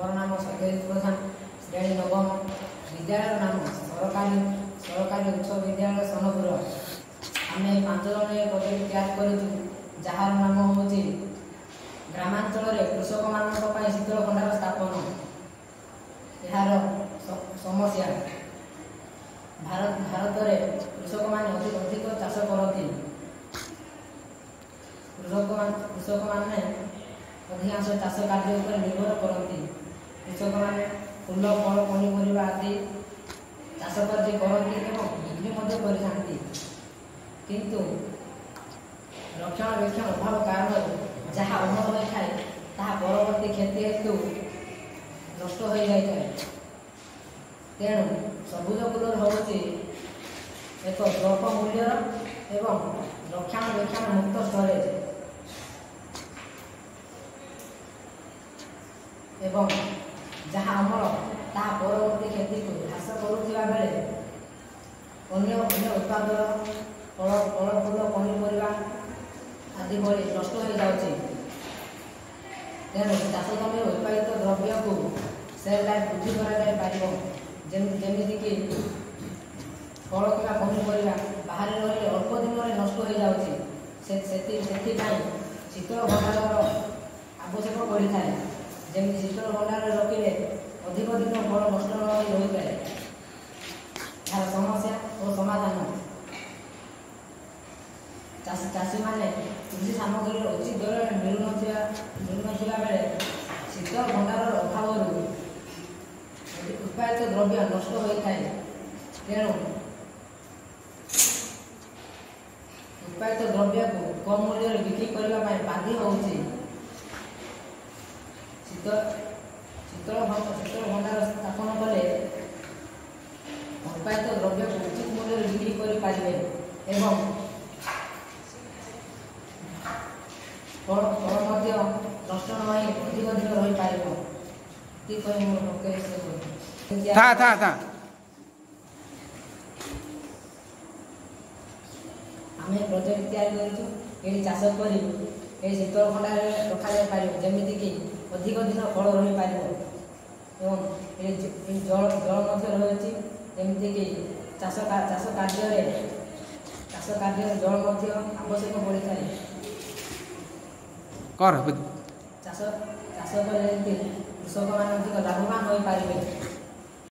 मोर नाम सत्यजित प्रधान, श्रेणी नवम। विद्यालय नाम सरकारी उच्च विद्यालय सोनपुर। आम 5 जन प्रोजेक्ट तैयार करूँ जार नाम हूँ ग्रामांचल कृषक मान शीतल भंडार स्थापन। यार समस्या भारत में कृषक मैंने अधिक चाष करती। कृषक मैंने अधिकांश चाष कार्य पर निर्भर करती। कृषक मैंने फूल फल पनीपरिया आदि चाष करती बिक्री करती, किंतु रक्षणाबेक्षण अभाव कारण जहाँ अमल होता है ताहा परवर्ती क्षति हेतु नष्ट हो जाए। तेणु सबुज कूलर हूँ एक स्वल्प मूल्यर एवं रक्षणाबेक्षण मुक्त स्टोरेज एवं जहाँ अमल ताहा परवर्ती क्षति को ह्रास करुवा बेले अन्य उत्पाद फल फूल पनीपरिया आदि भली नष्ट हो जाए। तेणु चाष जमी उत्पादित द्रव्य को सेल लाइफ वृद्धि करमितिक फल कि पनीपरिया बाहर रही अल्प दिन में नष्ट हो जाए। शीतल भंडार आवश्यक पड़ता है। जमी शीतल भंडार रखिले अधिक दिन फल नष्ट न रही पाए। यार समस्या और समाधान चाषी मैंने कृषि सामग्री उचित दर मिलुना बेले शीतल भंडार अभाव उत्पादित द्रव्य नष्ट होता है। तेणु उत्पादित द्रव्य को कम मूल्य बिक्री करने बाध्य होती। शीतल भंडार स्थापन कले उत्पादित द्रव्य को उचित मूल्य बिक्री करें एवं फल नष्ट न अधिक दिन रही पार। आम प्रोजेक्ट तैयारी कर चाष कर शीतल भंडार रखा जापर जमीक अधिक दिन फल रही पार एवं जल रही जमीक चाष कार्य जल आवश्यक पड़ता है। चाष कले कृषक मैंने अधिक लाभवान हो पारे।